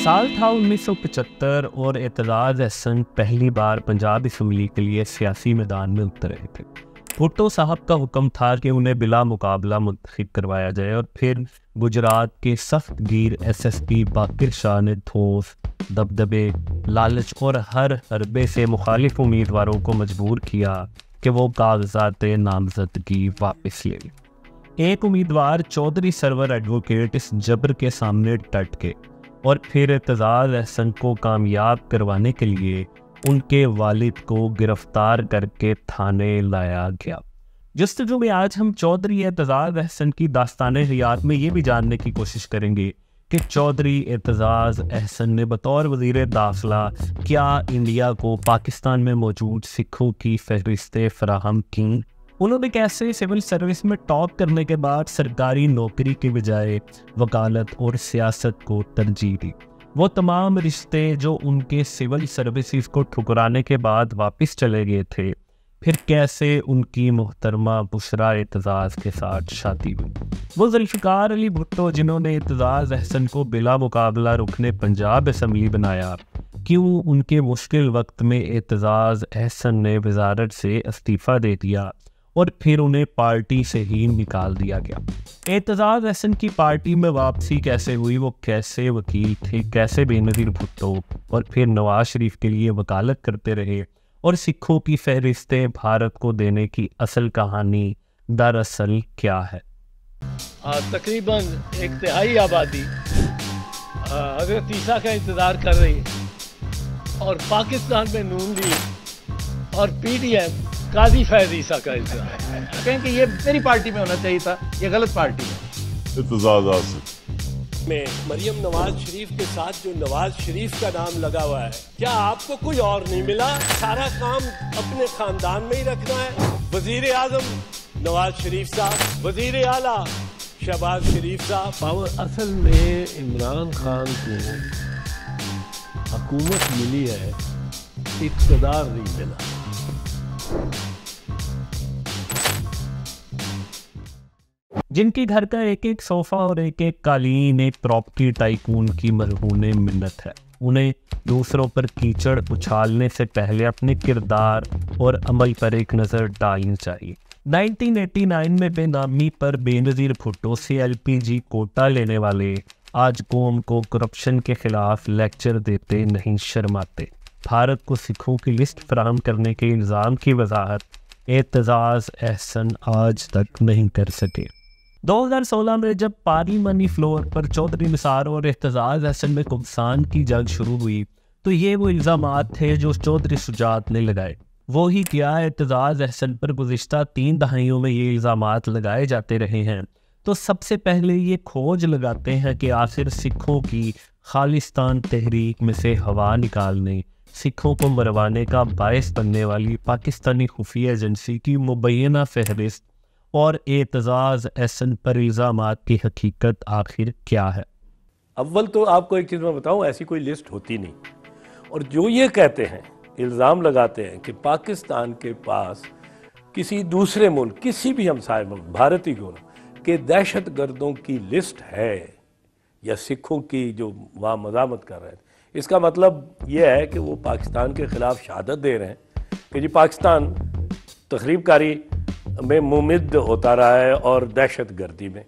साल था 1975 और एतजाज़ अहसन पहली बार पंजाब असम्बली के लिए सियासी मैदान में उतर रहे थे। भुट्टो साहब का हुक्म था कि उन्हें बिला मुकाबला मुंतखब करवाया जाए और फिर गुजरात के सख्त गिर SSP बाकिर शाह ने ठोस दबदबे, लालच और हर हरबे से मुखालिफ उम्मीदवारों को मजबूर किया कि वो कागजात नामजदगी वापस ले लें। एक उम्मीदवार चौधरी सरवर एडवोकेट इस जबर के सामने डट के और फिर एतजाज़ अहसन को कामयाब करवाने के लिए उनके वालिद को गिरफ्तार करके थाने लाया गया। जस्तजू में आज हम चौधरी एतजाज़ अहसन की दास्ताने हयात में ये भी जानने की कोशिश करेंगे कि चौधरी एतजाज़ अहसन ने बतौर वज़ीर दाखिला क्या इंडिया को पाकिस्तान में मौजूद सिखों की फहरिस्तें फराहम की, उन्होंने कैसे सिविल सर्विस में टॉप करने के बाद सरकारी नौकरी के बजाय वकालत और सियासत को तरजीह दी, वो तमाम रिश्ते जो उनके सिविल सर्विसेज को ठुकराने के बाद वापस चले गए थे, फिर कैसे उनकी मोहतरमा बुशरा एतजाज़ के साथ शादी हुई, वो जुल्फ़िकार अली भुट्टो जिन्होंने एतजाज़ अहसन को बिला मुकाबला रुकने पंजाब असम्बली बनाया, क्यों उनके मुश्किल वक्त में एतजाज़ अहसन ने वजारत से इस्तीफ़ा दे दिया और फिर उन्हें पार्टी से ही निकाल दिया गया। एतजाज़ अहसन की पार्टी में वापसी कैसे हुई, वो कैसे वकील थे, कैसे बेनज़ीर भुट्टो और फिर नवाज शरीफ के लिए वकालत करते रहे और सिखों की फहरिस्तें भारत को देने की असल कहानी दरअसल क्या है। तकरीबन 1/3 आबादी हज़रत ईसा का इंतज़ार कर रही है और पाकिस्तान में नून लीग और PDM काजी फैज़ ईसा का इंतज़ार कहें कि ये मेरी पार्टी में होना चाहिए था, ये गलत पार्टी है। में मरियम नवाज शरीफ के साथ जो नवाज शरीफ का नाम लगा हुआ है, क्या आपको कोई और नहीं मिला? सारा काम अपने खानदान में ही रखना है। वजीर आजम नवाज शरीफ साहब, वजीर आला शहबाज शरीफ साहब। और असल में इमरान खान को हुकूमत मिली है, इक़्तिदार नहीं मिला। जिनकी घर का एक एक सोफा और एक एक कालीन एक प्रॉपर्टी टाइकून की मरहूने मिन्नत है, उन्हें दूसरों पर कीचड़ उछालने से पहले अपने किरदार और अमल पर एक नज़र डालनी चाहिए। 1989 में बेनामी पर बेनज़ीर भुट्टो से LPG कोटा लेने वाले आज कौम को करप्शन के खिलाफ लेक्चर देते नहीं शर्माते। भारत को सिखों की लिस्ट फराहम करने के इल्ज़ाम की वजाहत एतजाज़ अहसन आज तक नहीं कर सके। 2016 में जब पार्लिमानी फ्लोर पर चौधरी निसार और एतजाज़ अहसन में कुमसान की जंग शुरू हुई तो ये वो इल्ज़ामात थे जो चौधरी शुजात ने लगाए। वो ही क्या एतजाज़ अहसन पर गुज़िश्ता 3 दहाइयों में ये इल्ज़ामात लगाए जाते रहे हैं, तो सबसे पहले ये खोज लगाते हैं कि आखिर सिखों की खालिस्तान तहरीक में से हवा निकालने, सिखों को मरवाने का बायस बनने वाली पाकिस्तानी खुफिया एजेंसी की मुबैना फहरिस्त और एतजाज़ अहसन पर इल्ज़ामात की हकीकत आखिर क्या है। अव्वल तो आपको एक चीज़ मैं बताऊं, ऐसी कोई लिस्ट होती नहीं। और जो ये कहते हैं, इल्ज़ाम लगाते हैं कि पाकिस्तान के पास किसी दूसरे मुल्क, किसी भी हमसाय मुल्क, भारत ही क्यों ना, कि दहशत गर्दों की लिस्ट है या सिखों की जो वहाँ मज़ामत कर रहे हैं, इसका मतलब ये है कि वो पाकिस्तान के ख़िलाफ़ शहादत दे रहे हैं कि जी पाकिस्तान तखरीबकारी में मुमिद होता रहा है और दहशत गर्दी में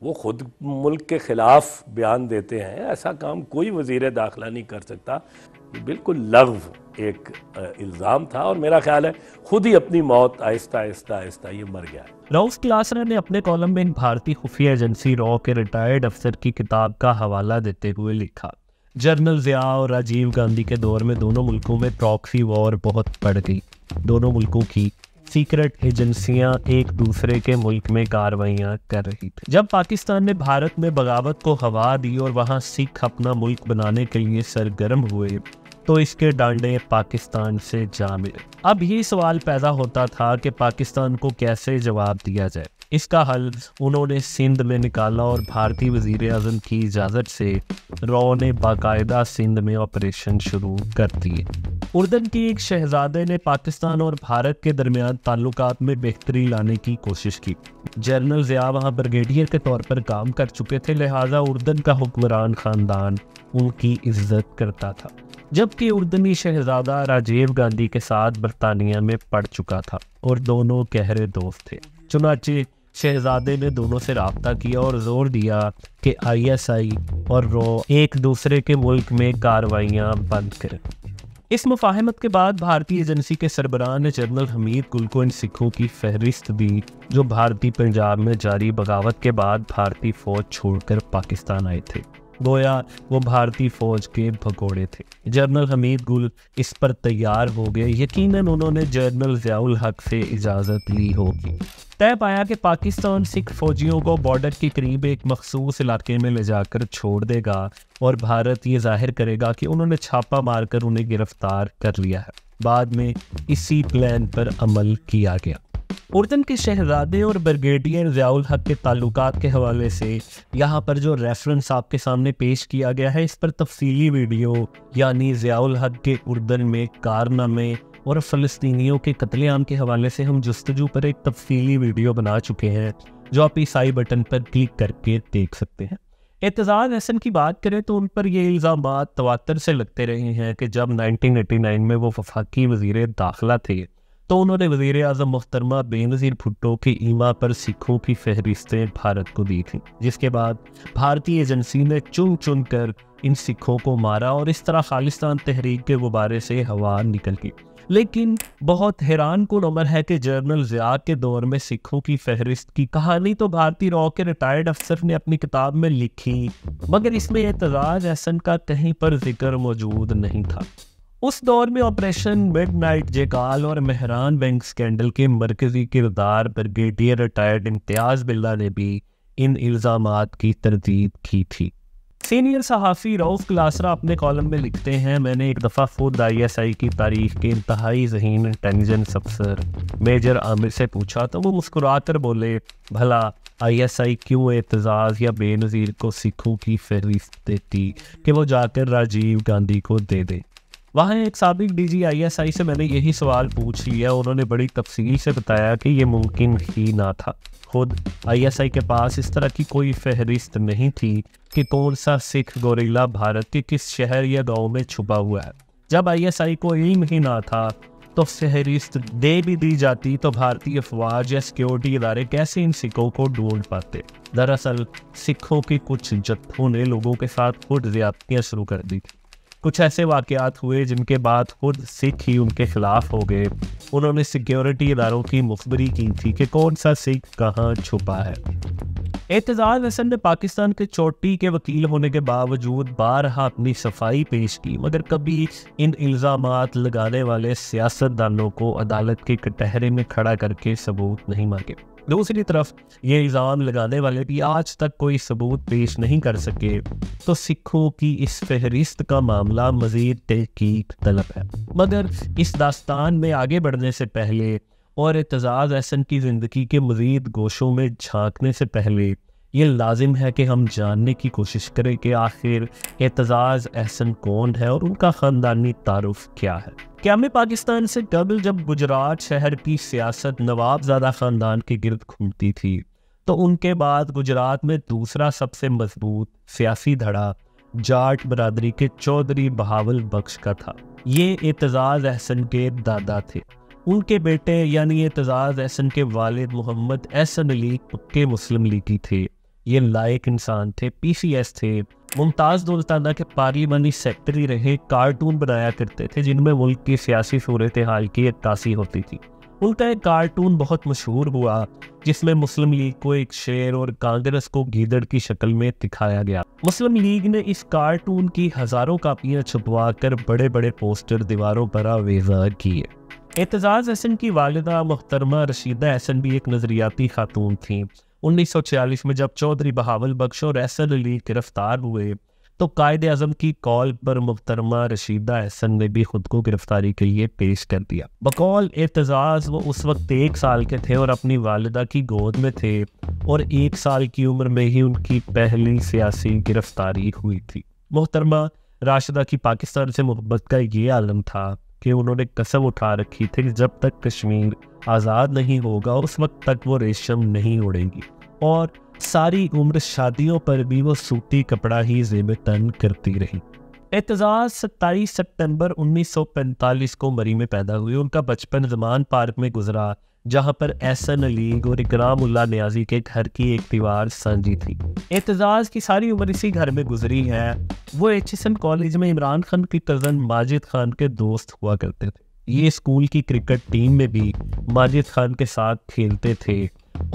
वो खुद मुल्क के ख़िलाफ़ बयान देते हैं। ऐसा काम कोई वज़ीर दाखिला नहीं कर सकता। ये बिल्कुल लग़्व एक इल्ज़ाम था और मेरा ख्याल है खुद ही अपनी मौत आहिस्ता आहिस्ता आहिस्ता ये मर गया। रऊफ क्लासरा ने अपने कॉलम में भारतीय खुफिया एजेंसी रॉ के रिटायर्ड अफसर की किताब का हवाला देते हुए लिखा, जनरल ज़िया और राजीव गांधी के दौर में दोनों मुल्कों में प्रॉक्सी वॉर बहुत बढ़ गई। दोनों मुल्कों की सीक्रेट एजेंसियां एक दूसरे के मुल्क में कार्रवाइयां कर रही थी। जब पाकिस्तान ने भारत में बगावत को हवा दी और वहां सिख अपना मुल्क बनाने के लिए सरगर्म हुए तो इसके डांडे पाकिस्तान से जा मिले। अब ये सवाल पैदा होता था कि पाकिस्तान को कैसे जवाब दिया जाए। इसका हल उन्होंने सिंध में निकाला और भारतीय वज़ीर आज़म की इजाज़त से रॉ ने बाकायदा सिंध में ऑपरेशन शुरू कर दिए। उर्दन के एक शहजादे ने पाकिस्तान और भारत के दरमियान ताल्लुकात में बेहतरी लाने की कोशिश की। जनरल ज़िया वहाँ ब्रिगेडियर के तौर पर काम कर चुके थे, लिहाजा उर्दन का हुक्मरान ख़ानदान उनकी इज्जत करता था, जबकि उर्दनी शहजादा राजीव गांधी के साथ बरतानिया में पढ़ चुका था और दोनों गहरे दोस्त थे। चुनाचे शहजादे ने दोनों से राब्ता किया और जोर दिया कि ISI और रॉ एक दूसरे के मुल्क में कार्रवाइयाँ बंद करें। इस मुफाहमत के बाद भारतीय एजेंसी के सरबराह ने जनरल हमीद गुल को इन सिखों की फहरिस्त दी जो भारतीय पंजाब में जारी बगावत के बाद भारतीय फौज छोड़कर पाकिस्तान आए थे। गोया वो भारतीय फौज के भगोड़े थे। जनरल हमीद गुल इस पर तैयार हो गए। यकीनन उन्होंने जनरल ज़ियाउल हक से इजाज़त ली होगी। तय पाया कि पाकिस्तान सिख फौजियों को बॉर्डर के करीब एक मखसूस इलाके में ले जाकर छोड़ देगा और भारत ये जाहिर करेगा कि उन्होंने छापा मारकर उन्हें गिरफ्तार कर लिया है। बाद में इसी प्लान पर अमल किया गया। उर्दन के शहजादे और ब्रिगेडियर ज़ियाउल हक के ताल्लुकात के हवाले से यहाँ पर जो रेफरेंस आपके सामने पेश किया गया है, इस पर तफसीली वीडियो यानी ज़ियाउल हक के उर्दन में कारनामे और फ़लस्तीनियों के कत्लेआम के हवाले से हम जुस्तजू पर एक तफसीली वीडियो बना चुके हैं, जो आप इस आई बटन पर क्लिक करके देख सकते हैं। एतज़ाज़ अहसन की बात करें तो उन पर ये इल्ज़ामात तवातर से लगते रहे हैं कि जब 1989 में वो वफाकी वज़ीर दाखिला थे तो उन्होंने वज़ीर आज़म मुहतरमा बेनज़ीर भुट्टो की ईमा पर सिखों की फहरिस्तें भारत को दी थी, जिसके बाद भारतीय एजेंसी ने चुन चुन कर इन सिखों को मारा और इस तरह खालिस्तान तहरीक के गुब्बारे से हवा निकल गई। लेकिन बहुत हैरान कुन अमर है कि जनरल ज़िया के दौर में सिखों की फहरिस्त की कहानी तो भारतीय रॉ के रिटायर्ड अफसर ने अपनी किताब में लिखी, मगर इसमें एतज़ाज़ अहसन का कहीं पर जिक्र मौजूद नहीं था। उस दौर में ऑपरेशन मिडनाइट जेकाल और मेहरान बैंक स्कैंडल के मरकजी किरदार ब्रिगेडियर रिटायर्ड इम्तियाज़ बिल्ला ने भी इन इल्ज़ामात की तरदीद की थी। सीनियर सहाफ़ी रऊफ़ क्लासरा अपने कॉलम में लिखते हैं, मैंने एक दफ़ा खुद ISI की तारीख के इंतहाई ज़हीन इंटेलिजेंस अफसर मेजर आमिर से पूछा तो वो मुस्कुराकर बोले, भला ISI क्यों एतज़ाज़ या बेनज़ीर को सिखों की फहरिस्त देती कि वो जाकर राजीव गांधी को दे दे। वहाँ एक साबिक DG ISI से मैंने यही सवाल पूछ लिया। उन्होंने बड़ी तफसील से बताया कि ये मुमकिन ही ना था। खुद ISI के पास इस तरह की कोई फहरिस्त नहीं थी कि कौन सा सिख गोरिल्ला भारत के किस शहर या गांव में छुपा हुआ है। जब ISI को इल्म ही ना था तो फहरिस्त दे भी दी जाती तो भारतीय अफवाज या सिक्योरिटी इदारे कैसे इन सिखों को ढूंढ पाते। दरअसल सिखों के कुछ जत्थों ने लोगों के साथ खुद ज़्यादतियाँ शुरू कर दी थी। कुछ ऐसे वाक़यात हुए जिनके बाद खुद सिख ही उनके खिलाफ हो गए। उन्होंने सिक्योरिटी इदारों की मुखबरी की थी कि कौन सा सिख कहाँ छुपा है। एतज़ाज़ अहसन ने पाकिस्तान के चोटी के वकील होने के बावजूद बारहा अपनी सफाई पेश की, मगर कभी इन इल्ज़ामात लगाने वाले सियासतदानों को अदालत के कटहरे में खड़ा करके सबूत नहीं मांगे। दूसरी तरफ ये इल्ज़ाम लगाने वाले भी आज तक कोई सबूत पेश नहीं कर सके, तो सिखों की इस फहरिस्त का मामला मज़ीद तहकीक तलब है। मगर इस दास्तान में आगे बढ़ने से पहले और एतज़ाज़ अहसन की ज़िंदगी के मज़ीद गोशों में झांकने से पहले ये लाजिम है कि हम जानने की कोशिश करें कि आखिर एतज़ाज़ अहसन कौन है और उनका ख़ानदानी तारुफ क्या है। क़याम पाकिस्तान से कबल जब गुजरात शहर की सियासत नवाबज़ादा ख़ानदान के गिर्द घूमती थी, तो उनके बाद गुजरात में दूसरा सबसे मजबूत सियासी धड़ा जाट बरादरी के चौधरी बहावल बख्श का था। ये एतज़ाज़ अहसन के दादा थे। उनके बेटे यानी एतज़ाज़ अहसन के वालिद मोहम्मद एहसन अली पक्के मुस्लिम लीगी थे। ये लायक इंसान थे, PCS थे, मुमताज़ दौलताना के पार्लिमानी सेक्रेटरी रहे, कार्टून बनाया करते थे जिनमें मुल्क की सियासी सूरत हाल की अक्कासी होती थी। उनका एक कार्टून बहुत मशहूर हुआ जिसमें मुस्लिम लीग को एक शेर और कांग्रेस को गीदड़ की शक्ल में दिखाया गया। मुस्लिम लीग ने इस कार्टून की हज़ारों कापियाँ छपवा कर बड़े बड़े पोस्टर दीवारों पर आवेज़ा किए। एतज़ाज़ अहसन की वालिदा मुहतरमा रशीदा अहसन भी एक नज़रियाती खातून थीं। 1946 में जब चौधरी बहावल बख्श और एहसन अली गिरफ्तार हुए तो कायदे आज़म की कॉल पर मुहतरमा रशीदा अहसन ने भी खुद को गिरफ्तारी के लिए पेश कर दिया। बकौल एतज़ाज़ वो उस वक्त 1 साल के थे और अपनी वालिदा की गोद में थे और 1 साल की उम्र में ही उनकी पहली सियासी गिरफ्तारी हुई थी। मुहतरमा राशिदा की पाकिस्तान से मोहब्बत का ये आलम था कि उन्होंने कसम उठा रखी थी कि जब तक कश्मीर आज़ाद नहीं होगा उस वक्त तक वो रेशम नहीं उड़ेगी, और सारी उम्र शादियों पर भी वो सूती कपड़ा ही ज़ेब तन करती रही। एतजाज़ 27 सितंबर 1945 को मरी में पैदा हुई। उनका बचपन ज़मान पार्क में गुजरा, जहां पर एहसन अली और इकराम उल्लाह नियाज़ी के घर की एक दीवार सांझी थी। एतजाज़ की सारी उम्र इसी घर में गुजरी है। वो HSN कॉलेज में इमरान खान की कज़न माजिद खान के दोस्त हुआ करते थे। ये स्कूल की क्रिकेट टीम में भी माजिद खान के साथ खेलते थे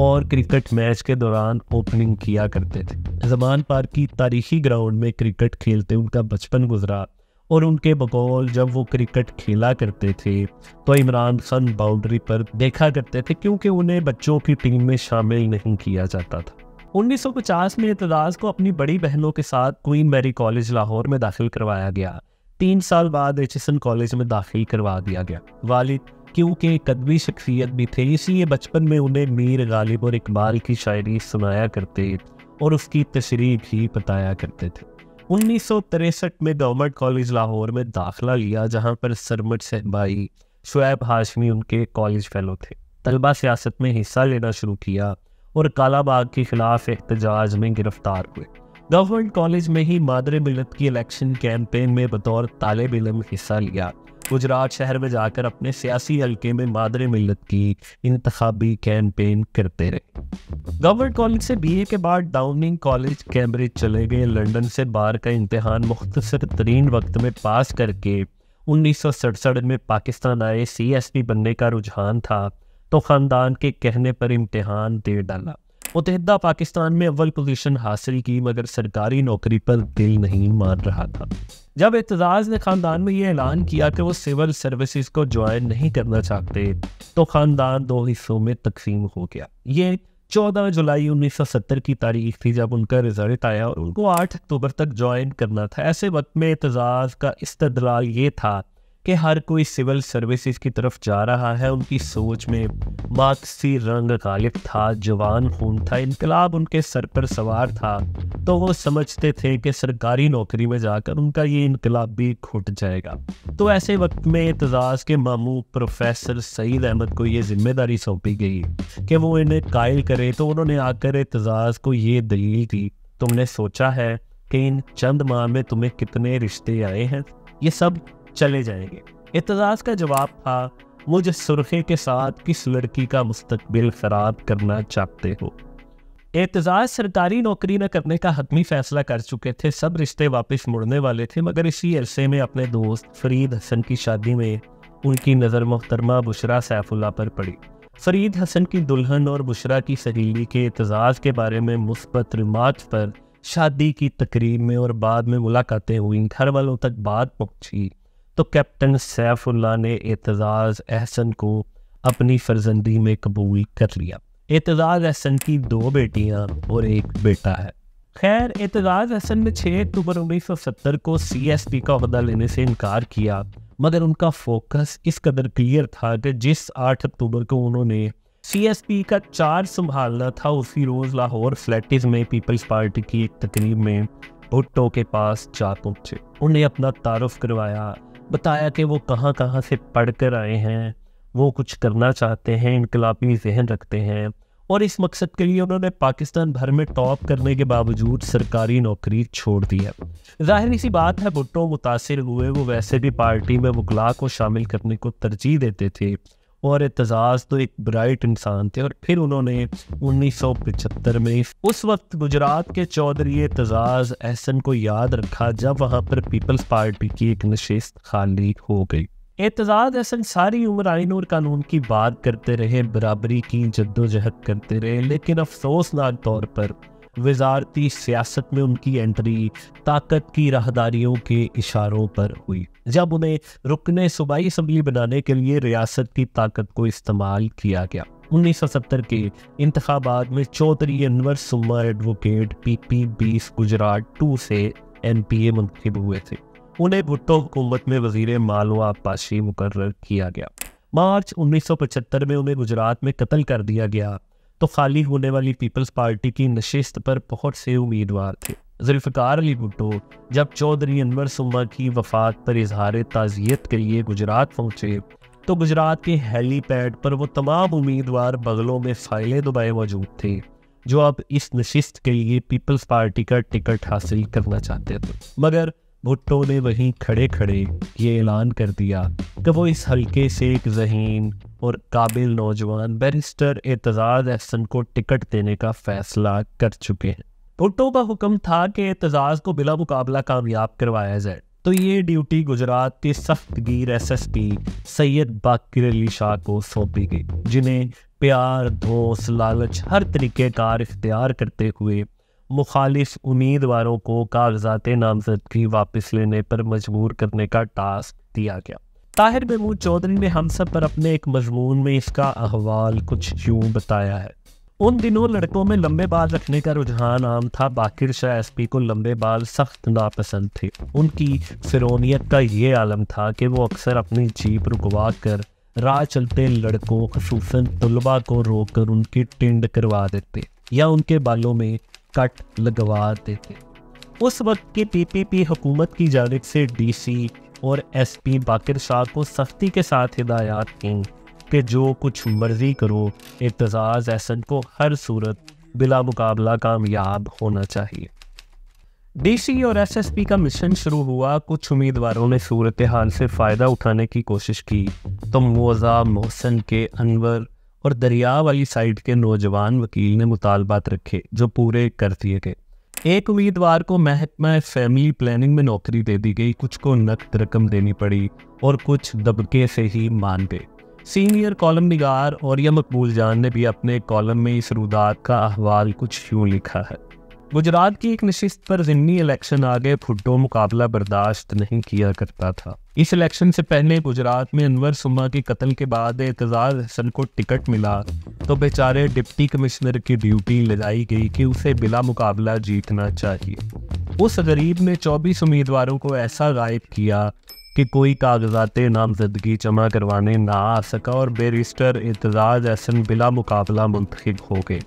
और क्रिकेट मैच के दौरान ओपनिंग किया करते थे। ज़मान पार्क की तारीखी ग्राउंड में क्रिकेट खेलते उनका बचपन गुजरा, और उनके बकौल जब वो क्रिकेट खेला करते थे तो इमरान खान बाउंड्री पर देखा करते थे, क्योंकि उन्हें बच्चों की टीम में शामिल नहीं किया जाता था। 1950 में एतजाज़ को अपनी बड़ी बहनों के साथ क्वीन मैरी कॉलेज लाहौर में दाखिल करवाया गया। 3 साल बाद HSN कॉलेज में दाखिल करवा दिया गया। वालिद क्योंकि एक अदबी शख्सियत भी थे, इसलिए बचपन में उन्हें मीर गालिब और इकबाल की शायरी सुनाया करते और उसकी तशरीह भी बताया करते थे। 1963 में गवर्नमेंट कॉलेज लाहौर में दाखिला लिया, जहां पर सरमद सहबाई, शुएब हाशमी उनके कॉलेज फेलो थे। तलबा सियासत में हिस्सा लेना शुरू किया और कालाबाग के खिलाफ एहतजाज में गिरफ्तार हुए। गवर्नमेंट कॉलेज में ही मादरे मिलत की इलेक्शन कैंपेन में बतौर तालिब इल्म हिस्सा लिया। गुजरात शहर में जाकर अपने सियासी हल्के में मादरे मिलत की इंतखाबी कैंपेन करते रहे। गवर्नमेंट कॉलेज से BA के बाद डाउनिंग कॉलेज कैम्ब्रिज चले गए। लंदन से बार का इम्तिहान मुख्तसर तरीन वक्त में पास करके 1967 में पाकिस्तान आए। CSP बनने का रुझान था तो ख़ानदान के कहने पर इम्तिहान दे डाला। मुत्तहिदा पाकिस्तान में अव्वल पोजीशन हासिल की, मगर सरकारी नौकरी पर दिल नहीं मान रहा था। जब एतजाज़ ने ख़ानदान में ये ऐलान किया कि वो सिविल सर्विसेज को ज्वाइन नहीं करना चाहते तो ख़ानदान 2 हिस्सों में तकसीम हो गया। ये 14 जुलाई 1970 की तारीख थी जब उनका रिजल्ट आया और उनको 8 अक्टूबर तक ज्वाइन करना था। ऐसे वक्त में एतजाज़ का इस्तदलाल ये था कि हर कोई सिविल सर्विसेज की तरफ जा रहा है। उनकी सोच में मार्क्सी रंग गालिब था, जवान खून था, इनकलाब उनके सर पर सवार था, तो वो समझते थे कि सरकारी नौकरी में जाकर उनका ये इनकलाब भी घुट जाएगा। तो ऐसे वक्त में एतजाज़ के मामू प्रोफेसर सईद अहमद को ये जिम्मेदारी सौंपी गई कि वो इन्हें कायल करे। तो उन्होंने आकर एतजाज़ को ये दलील दी, तुमने सोचा है कि इन चंद माह में तुम्हें कितने रिश्ते आए हैं, ये सब चले जाएंगे। एतजाज़ का जवाब था, मुझ सुर्खे के साथ किस लड़की का मुस्तकबिल खराब करना चाहते हो। एतजाज़ सरकारी नौकरी न करने का हतमी फैसला कर चुके थे। सब रिश्ते वापस मुड़ने वाले थे, मगर इसी अरसे में अपने दोस्त फरीद हसन की शादी में उनकी नज़र मोहतरमा बुशरा सैफुल्लाह पर पड़ी। फरीद हसन की दुल्हन और बुशरा की सहेली के एतजाज़ के बारे में मुस्बत रिमार्क पर शादी की तकरीब में और बाद में मुलाकातें हुई, घर वालों तक बात पहुँची तो कैप्टन सैफुल्लाह ने एतजाज़ अहसन को अपनी फर्जंदी में कबूल कर लिया। एतजाज़ अहसन की 2 बेटियां और 1 बेटा है। खैर, एतजाज़ अहसन ने 6 अक्टूबर 1970 को CSP का ओहदा लेने से इनकार किया, मगर उनका फोकस इस कदर क्लियर था कि जिस 8 अक्टूबर को उन्होंने CSP का चार्ज संभालना था, उसी रोज़ लाहौर फ्लैटिस में पीपल्स पार्टी की एक तकरीब में भुट्टो के पास जा पहुँचे। उन्हें अपना तारुफ करवाया, बताया कि वो कहाँ कहाँ से पढ़ कर आए हैं, वो कुछ करना चाहते हैं, इनकलाबी जहन रखते हैं, और इस मकसद के लिए उन्होंने पाकिस्तान भर में टॉप करने के बावजूद सरकारी नौकरी छोड़ दी है। जाहिर सी बात है भुट्टो मुतासिर हुए। वो वैसे भी पार्टी में वकला को शामिल करने को तरजीह देते थे और एतजाज़ तो एक ब्राइट इंसान थे। और फिर उन्होंने 1975 में उस वक्त गुजरात के चौधरी एतजाज़ अहसन को याद रखा जब वहाँ पर पीपल्स पार्टी की एक नशिस्त खाली हो गई। एतजाज़ अहसन सारी उम्र आइन और कानून की बात करते रहे, बराबरी की जद्दोजहद करते रहे, लेकिन अफसोसनाक तौर पर वजारती सियासत में उनकी एंट्री ताकत की राहदारियों के इशारों पर हुई, जब उन्हें रुकने सूबाई असम्बली बनाने के लिए रियासत की ताकत को इस्तेमाल किया गया। 1970 के इंतखाबात में चौधरी अनवर सुम्मा एडवोकेट PP 20 गुजरात 2 से NPA मुंतखब हुए थे। उन्हें भुट्टो हुकूमत में वजीर माल व आबपाशी मुकर्रर किया गया। मार्च 1975 में उन्हें गुजरात में कत्ल कर दिया गया तो खाली होने वाली पीपल्स पार्टी की नशिस्त पर बहुत से उम्मीदवार थे। जुल्फ़िकार अली भुट्टो जब चौधरी अनवर सुम्मा की वफ़ात पर इजहार ताज़ियत के लिए गुजरात पहुँचे तो गुजरात के हेलीपैड पर वो तमाम उम्मीदवार बगलों में फाइलें दबाए मौजूद थे जो अब इस नशिस्त के लिए पीपल्स पार्टी का टिकट हासिल करना चाहते थे। मगर भुट्टो ने वहीं खड़े खड़े ये ऐलान कर दिया कि वो इस हल्के से एक ज़हीन और काबिल नौजवान बैरिस्टर एतजाज़ अहसन को टिकट देने का फैसला कर चुके हैं। भुट्टो का हुक्म था कि एतजाज़ को बिला मुकाबला कामयाब करवाया जाए, तो ये ड्यूटी गुजरात के सख्तगीर SSP सैयद बाकिर अली शाह को सौंपी गई, जिन्हें प्यार, धौंस, लालच हर तरीके कार इख्तियार करते हुए मुखालिफ उम्मीदवारों को कागजात नामजदगी वापस लेने पर मजबूर करने का टास्क दिया गया। ताहिर महमूद चौधरी ने हम सब पर अपने एक मजमून में इसका अहवाल कुछ यूँ बताया है। उन दिनों लड़कों में लंबे बाल रखने का रुझान आम था। बाकिर शाह SP को लंबे बाल सख्त नापसंद थे। उनकी फिरौनियत का ये आलम था कि वो अक्सर अपनी जीप रुकवा कर राह चलते लड़कों खुसूसन तलबा को रोककर उनकी टिंड करवा देते या उनके बालों में कट लगवा देते। उस वक्त की PPP हुकूमत की जानिब से DC और SP बाकिर शाह को सख्ती के साथ हिदायत की कि जो कुछ मर्जी करो, एतजाज़ अहसन को हर सूरत बिला मुकाबला कामयाब होना चाहिए। DC और SSP का मिशन शुरू हुआ। कुछ उम्मीदवारों ने सूरत हाल से फ़ायदा उठाने की कोशिश की तो मुअज़्ज़ा, मोहसन के, अनवर और दरिया वाली साइड के नौजवान वकील ने मुतालबात रखे जो पूरे कर दिए गए। एक उम्मीदवार को महकमा फैमिली प्लानिंग में नौकरी दे दी गई, कुछ को नकद रकम देनी पड़ी और कुछ दबके से ही मान गए। सीनियर कॉलम निगार और या मकबूल जान ने भी अपने कॉलम में इस रुदात का अहवाल कुछ यूँ लिखा है। गुजरात की एक नशिस्त पर ज़िमनी इलेक्शन आ गए। भुट्टो मुकाबला बर्दाश्त नहीं किया करता था। इस इलेक्शन से पहले गुजरात में अनवर सुम्मा के कत्ल के बाद एतजाज़ अहसन को टिकट मिला तो बेचारे डिप्टी कमिश्नर की ड्यूटी लगाई गई कि उसे बिला मुकाबला जीतना चाहिए। उस गरीब ने 24 उम्मीदवारों को ऐसा गायब किया कि कोई कागजात नामजदगी जमा करवाने ना आ सका और बैरिस्टर एतजाज़ अहसन बिला मुकाबला मुंतखब हो गए।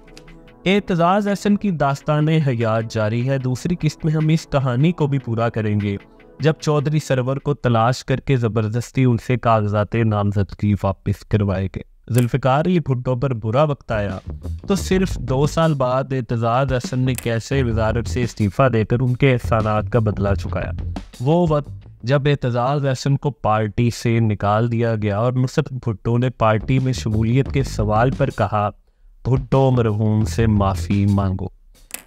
एतजाज़ अहसन की दास्ताने हयात जारी है। दूसरी किस्त में हम इस कहानी को भी पूरा करेंगे जब चौधरी सरवर को तलाश करके ज़बरदस्ती उनसे कागजात नामजदगी वापस करवाए गए। जुल्फ़िकार अली भुट्टो पर बुरा वक्त आया तो सिर्फ 2 साल बाद एतजाज़ अहसन ने कैसे वजारत से इस्तीफ़ा देकर उनके एहसानात का बदला चुकाया। वो वक्त जब एतजाज़ अहसन को पार्टी से निकाल दिया गया और मुर्शद भुट्टो ने पार्टी में शमूलियत के सवाल पर कहा, भुट्टो मरहूम से माफ़ी मांगो।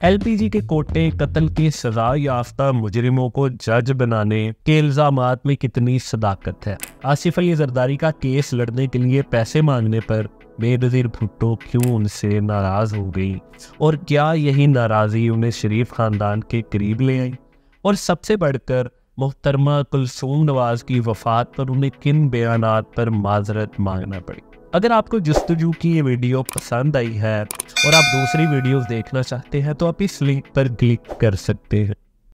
LPG के कोटे, कत्ल की सजा याफ्ता मुजरिमों को जज बनाने के इल्ज़ामात में कितनी सदाकत है। आसिफ अली जरदारी का केस लड़ने के लिए पैसे मांगने पर बेनज़ीर भुट्टो क्यों उनसे नाराज़ हो गई और क्या यही नाराज़गी उन्हें शरीफ ख़ानदान के करीब ले आई। और सबसे बढ़कर मोहतरमा कुलसूम नवाज की वफ़ात पर उन्हें किन बयानात पर माजरत मांगना पड़ी। अगर आपको जुस्तजू की ये वीडियो पसंद आई है और आप दूसरी वीडियोस देखना चाहते हैं तो आप इस लिंक पर क्लिक कर सकते हैं।